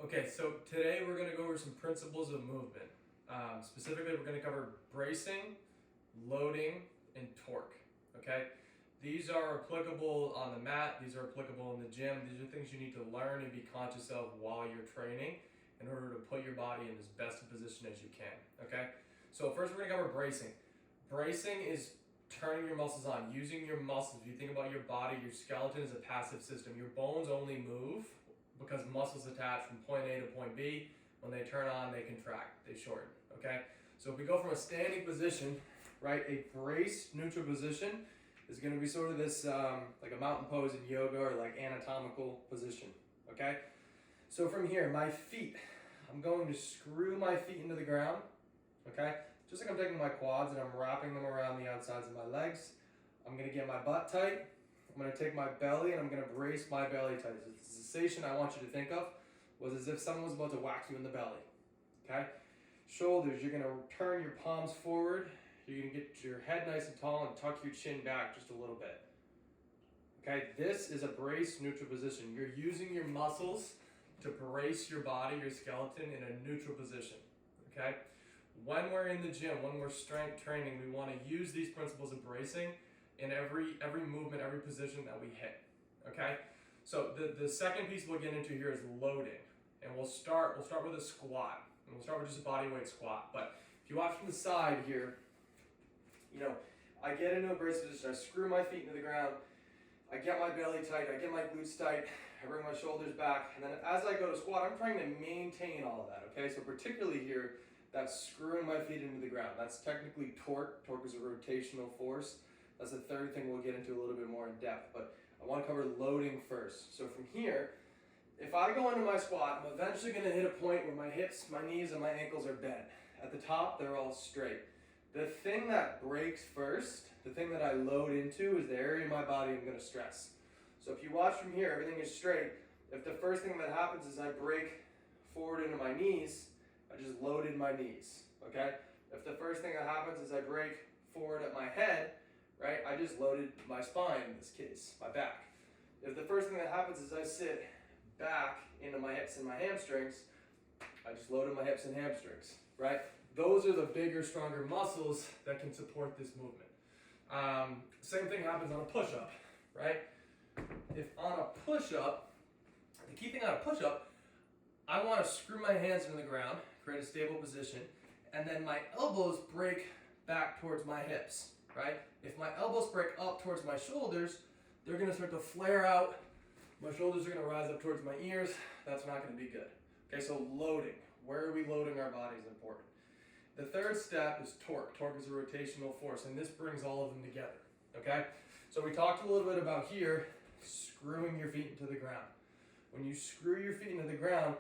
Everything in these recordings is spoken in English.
Okay, so today we're going to go over some principles of movement. Specifically, we're going to cover bracing, loading, and torque. Okay, these are applicable on the mat, these are applicable in the gym. These are things you need to learn and be conscious of while you're training in order to put your body in as best a position as you can. Okay, so first we're going to cover bracing. Bracing is turning your muscles on, using your muscles. If you think about your body, your skeleton is a passive system. Your bones only move because muscles attach from point A to point B. When they turn on, they contract, they shorten, okay? So if we go from a standing position, right, a braced neutral position is gonna be sort of this, like a mountain pose in yoga or like anatomical position, okay? So from here, my feet, I'm going to screw my feet into the ground, okay? Just like I'm taking my quads and I'm wrapping them around the outsides of my legs. I'm gonna get my butt tight. I'm going to take my belly and I'm going to brace my belly tight. So the sensation I want you to think of was as if someone was about to whack you in the belly. Okay? Shoulders, you're going to turn your palms forward. You're going to get your head nice and tall and tuck your chin back just a little bit. Okay? This is a braced neutral position. You're using your muscles to brace your body, your skeleton in a neutral position. Okay? When we're in the gym, when we're strength training, we want to use these principles of bracing in every movement, every position that we hit, okay? So the second piece we'll get into here is loading. And we'll start with a squat. And we'll start with just a body weight squat. But if you watch from the side here, you know, I get into a braced position, I screw my feet into the ground, I get my belly tight, I get my glutes tight, I bring my shoulders back, and then as I go to squat, I'm trying to maintain all of that, okay? So particularly here, that's screwing my feet into the ground. That's technically torque. Torque is a rotational force. That's the third thing we'll get into a little bit more in depth, but I want to cover loading first. So from here, if I go into my squat, I'm eventually going to hit a point where my hips, my knees, and my ankles are bent. At the top, they're all straight. The thing that breaks first, the thing that I load into, is the area of my body I'm going to stress. So if you watch from here, everything is straight. If the first thing that happens is I break forward into my knees, I just loaded my knees, okay? If the first thing that happens is I break forward at my head, right, I just loaded my spine in this case, my back. If the first thing that happens is I sit back into my hips and my hamstrings, I just loaded my hips and hamstrings, right? Those are the bigger, stronger muscles that can support this movement. Same thing happens on a push-up, right? If on a push-up, the key thing on a push-up, I want to screw my hands into the ground, create a stable position, and then my elbows break back towards my hips, right? If my elbows break up towards my shoulders, they're going to start to flare out. My shoulders are going to rise up towards my ears. That's not going to be good. Okay, so loading. Where are we loading our body is important. The third step is torque. Torque is a rotational force, and this brings all of them together. Okay? So we talked a little bit about here, screwing your feet into the ground. When you screw your feet into the ground,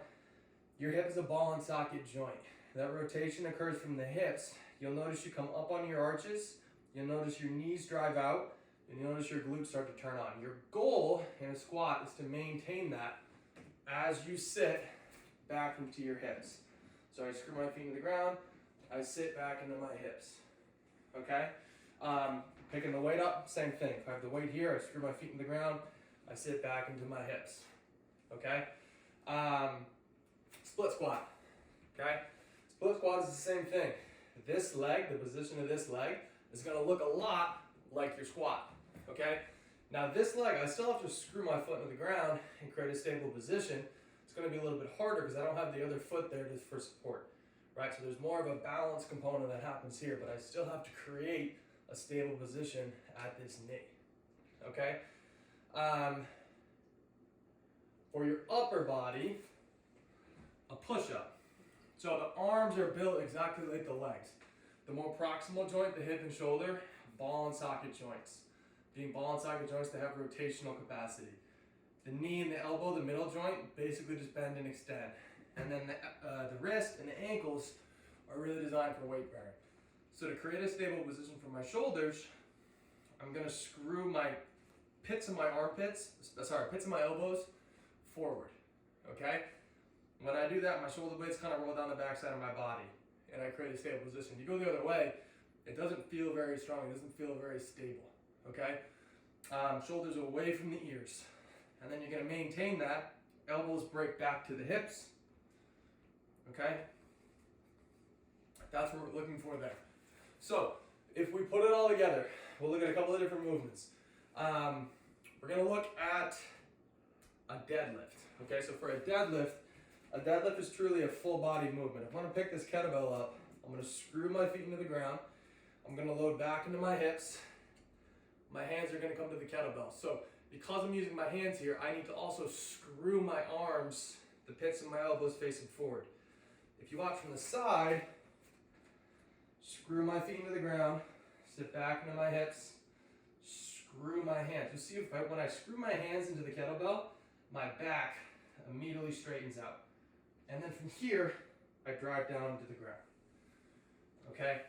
your hip is a ball and socket joint. That rotation occurs from the hips. You'll notice you come up on your arches. You'll notice your knees drive out, and you'll notice your glutes start to turn on. Your goal in a squat is to maintain that as you sit back into your hips. So I screw my feet into the ground, I sit back into my hips, okay? Picking the weight up, same thing. If I have the weight here, I screw my feet in the ground, I sit back into my hips, okay? Split squat, okay? Split squat is the same thing. This leg, the position of this leg, is going to look a lot like your squat, okay? Now this leg, I still have to screw my foot into the ground and create a stable position. It's going to be a little bit harder because I don't have the other foot there for support, right? So there's more of a balance component that happens here, but I still have to create a stable position at this knee, okay? For your upper body, a push-up. So the arms are built exactly like the legs. The more proximal joint, the hip and shoulder, ball and socket joints. Being ball and socket joints, they have rotational capacity. The knee and the elbow, the middle joint, basically just bend and extend. And then the wrist and the ankles are really designed for weight bearing. So to create a stable position for my shoulders, I'm gonna screw my pits of my elbows forward, okay? When I do that, my shoulder blades kind of roll down the backside of my body, and I create a stable position. You go the other way, it doesn't feel very strong, it doesn't feel very stable, okay? Shoulders away from the ears. And then you're gonna maintain that. Elbows break back to the hips, okay? That's what we're looking for there. So, if we put it all together, we'll look at a couple of different movements. We're gonna look at a deadlift, okay? So for a deadlift is truly a full body movement. If I wanna pick this kettlebell up, I'm gonna screw my feet into the ground. I'm gonna load back into my hips. My hands are gonna come to the kettlebell. So because I'm using my hands here, I need to also screw my arms, the pits of my elbows facing forward. If you watch from the side, screw my feet into the ground, sit back into my hips, screw my hands. You'll see when I screw my hands into the kettlebell, my back immediately straightens out. And then from here, I drive down to the ground. Okay?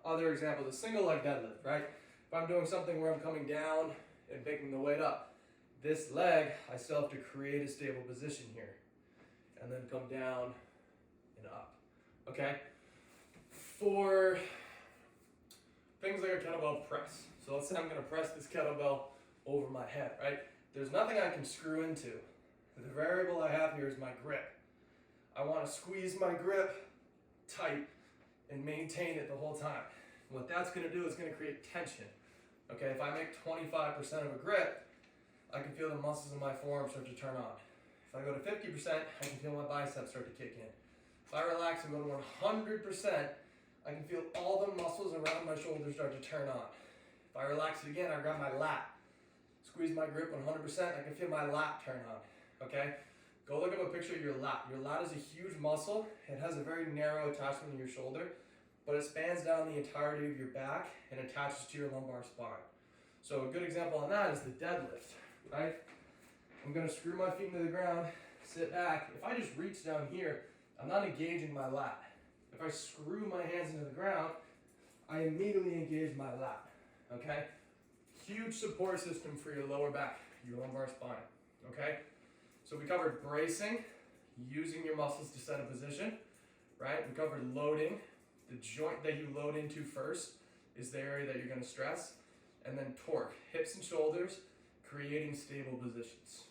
Other example, the single leg deadlift, right? If I'm doing something where I'm coming down and picking the weight up, this leg, I still have to create a stable position here. And then come down and up. Okay? For things like a kettlebell press. So let's say I'm gonna press this kettlebell over my head, right? There's nothing I can screw into. The variable I have here is my grip. I wanna squeeze my grip tight and maintain it the whole time. What that's gonna do is gonna create tension. Okay, if I make 25% of a grip, I can feel the muscles in my forearm start to turn on. If I go to 50%, I can feel my biceps start to kick in. If I relax and go to 100%, I can feel all the muscles around my shoulders start to turn on. If I relax it again, I grab my lat. Squeeze my grip 100%, I can feel my lat turn on, okay? Go look up a picture of your lat. Your lat is a huge muscle. It has a very narrow attachment to your shoulder, but it spans down the entirety of your back and attaches to your lumbar spine. So a good example on that is the deadlift, right? I'm gonna screw my feet into the ground, sit back. If I just reach down here, I'm not engaging my lat. If I screw my hands into the ground, I immediately engage my lat, okay? Huge support system for your lower back, your lumbar spine, okay? So we covered bracing, using your muscles to set a position, right? We covered loading. The joint that you load into first is the area that you're gonna stress. And then torque, hips and shoulders, creating stable positions.